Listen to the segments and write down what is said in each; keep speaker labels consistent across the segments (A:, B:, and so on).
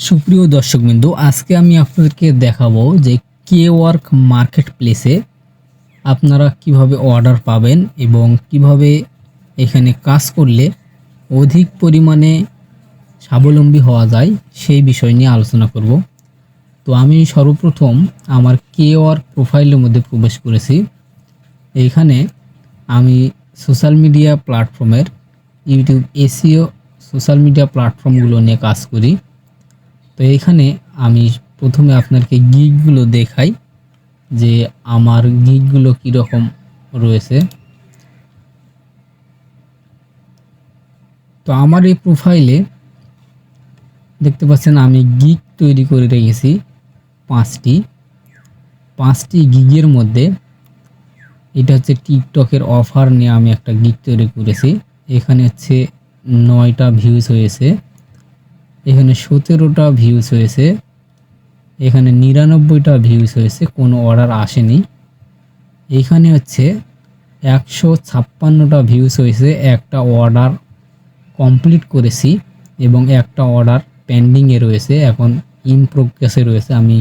A: সুপ্রিয় দর্শকবৃন্দ, আজকে আমি আপনাদেরকে দেখাবো যে কেওয়ার্ক মার্কেট প্লেসে আপনারা কিভাবে অর্ডার পাবেন এবং কিভাবে এখানে কাজ করলে অধিক পরিমাণে স্বাবলম্বী হওয়া যায় সেই বিষয় নিয়ে আলোচনা করব। তো আমি সর্বপ্রথম আমার কেওয়ার্ক প্রোফাইলের মধ্যে প্রবেশ করেছি। এইখানে আমি সোশ্যাল মিডিয়া প্ল্যাটফর্মের ইউটিউব এসইও সোশ্যাল মিডিয়া প্ল্যাটফর্মগুলো নিয়ে কাজ করি। তো এইখানে আমি প্রথমে আপনাকে গিগগুলো দেখাই যে আমার গিগগুলো কীরকম রয়েছে। তো আমার এই প্রোফাইলে দেখতে পাচ্ছেন আমি গিগ তৈরি করে রেখেছি পাঁচটি গিগের মধ্যে এটা হচ্ছে টিকটকের অফার নিয়ে আমি একটা গিগ তৈরি করেছি। এখানে হচ্ছে 9টা ভিউজ হয়েছে, এখানে 17টা ভিউজ হয়েছে, এখানে 99টা ভিউজ হয়েছে, কোনো অর্ডার আসেনি। এইখানে হচ্ছে 156টা ভিউজ হয়েছে, একটা অর্ডার কমপ্লিট করেছি এবং একটা অর্ডার পেন্ডিংয়ে রয়েছে, এখন ইন প্রোগ্রেসে রয়েছে। আমি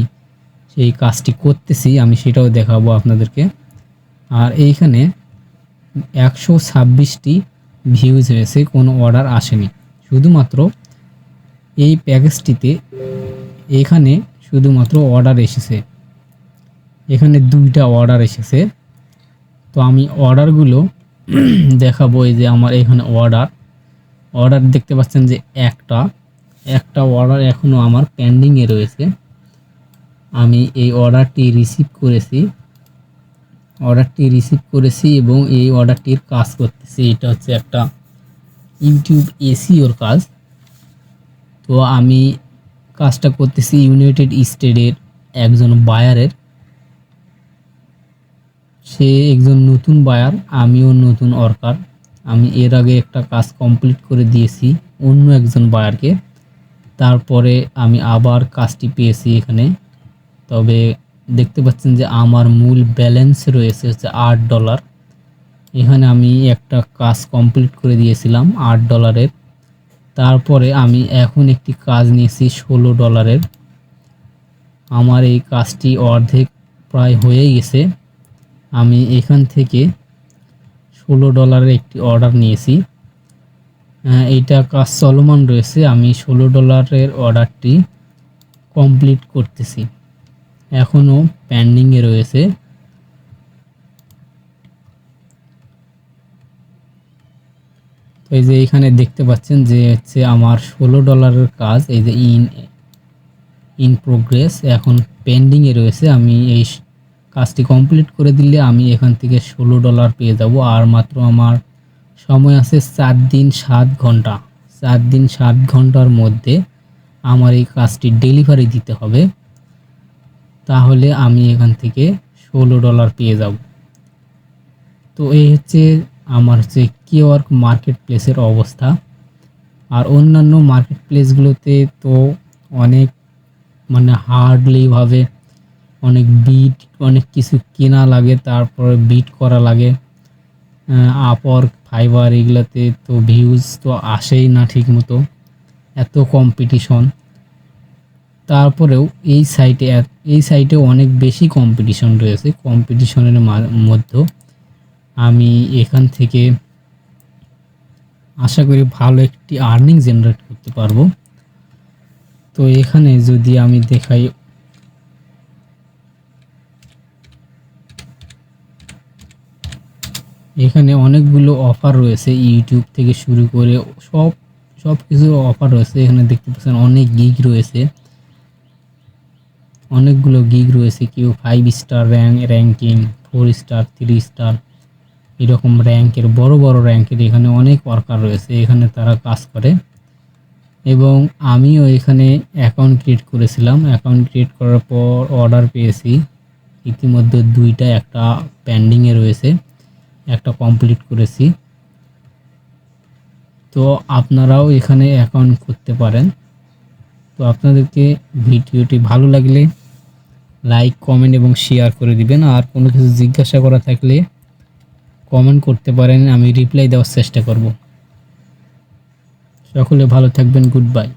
A: সেই কাজটি করতেছি, আমি সেটাও দেখাবো আপনাদেরকে। আর এইখানে 126টি ভিউজ হয়েছে, কোনো অর্ডার আসেনি। শুধুমাত্র এই প্যাকেজটিতে এখানে শুধুমাত্র অর্ডার এসেছে, এখানে 2টা অর্ডার এসেছে। তো আমি অর্ডারগুলো দেখাবো। এই যে আমার এখানে অর্ডার দেখতে পাচ্ছেন যে একটা অর্ডার এখনও আমার পেন্ডিংয়ে রয়েছে। আমি এই অর্ডারটি রিসিভ করেছি এবং এই অর্ডারটির কাজ করতেছি। এটা হচ্ছে একটা ইউটিউব এসইওর কাজ। তো আমি কাজটা করতেছি ইউনাইটেড স্টেটের একজন বায়ারের। সে একজন নতুন বায়ার, আমিও নতুন ওয়ার্কার। আমি এর আগে একটা কাজ কমপ্লিট করে দিয়েছি অন্য একজন বায়ারকে, তারপরে আমি আবার কাজটি পেয়েছি এখানে। তবে দেখতে পাচ্ছেন যে আমার মূল ব্যালেন্স রয়েছে হচ্ছে $8। এখানে আমি একটা কাজ কমপ্লিট করে দিয়েছিলাম $8। তারপরে আমি এখন একটি কাজ নিয়েছি $16। আমার এই কাজটি অর্ধেক প্রায় হয়ে গেছে। আমি এখান থেকে $16 একটি অর্ডার নিয়েছি। এইটা কাজ চলমান রয়েছে, আমি $16 অর্ডারটি কমপ্লিট করতেছি, এখনও পেন্ডিংয়ে রয়েছে। তো এই যে এখানে দেখতে পাচ্ছেন যে হচ্ছে আমার $16 কাজ, এই যে ইন প্রোগ্রেস, এখন পেন্ডিংয়ে রয়েছে। আমি এই কাজটি কমপ্লিট করে দিলে আমি এখান থেকে $16 পেয়ে যাব। আর মাত্র আমার সময় আছে 4 দিন 7 ঘন্টা। 4 দিন 7 ঘন্টার মধ্যে আমার এই কাজটি ডেলিভারি দিতে হবে, তাহলে আমি এখান থেকে $16 পেয়ে যাব। তো এই হচ্ছে আমার হচ্ছে কেওয়ার্ক মার্কেট প্লেসের অবস্থা। আর অন্যান্য মার্কেট প্লেসগুলোতে তো অনেক হার্ডলিভাবে অনেক কিছু কেনা লাগে, তারপরে বিট করা লাগে। আপওয়ার্ক, ফাইবার এগুলোতে তো ভিউজ তো আসেই না ঠিক মতো, এত কম্পিটিশন। তারপরেও এই সাইটে অনেক বেশি কম্পিটিশন রয়েছে। কম্পিটিশনের মধ্যে আমি এখান থেকে আশা করি ভালো একটি আর্নিং জেনারেট করতে পারবো। তো এখানে যদি আমি দেখাই, এখানে অনেকগুলো অফার রয়েছে, ইউটিউব থেকে শুরু করে সব কিছু অফার রয়েছে। এখানে দেখতে পাচ্ছেন অনেক গিগ রয়েছে, অনেকগুলো গিগ রয়েছে। কেউ 5 স্টার র্যাঙ্কিং, 4 স্টার, 3 স্টার, এরকম র্যাঙ্কের বড় র্যাঙ্কের এখানে অনেক ওয়ার্কার রয়েছে, এখানে তারা কাজ করে। এবং আমিও এখানে অ্যাকাউন্ট ক্রিয়েট করেছিলাম। অ্যাকাউন্ট ক্রিয়েট করার পর অর্ডার পেয়েছি ইতিমধ্যে 2টা, একটা পেন্ডিংয়ে রয়েছে, একটা কমপ্লিট করেছি। তো আপনারাও এখানে অ্যাকাউন্ট করতে পারেন। তো আপনাদেরকে ভিডিওটি ভালো লাগলে লাইক, কমেন্ট এবং শেয়ার করে দিবেন। আর কোনো কিছু জিজ্ঞাসা করা থাকলে কমেন্ট করতে পারেন, আমি রিপ্লাই দেওয়ার চেষ্টা করব। সকলে ভালো থাকবেন, গুড বাই।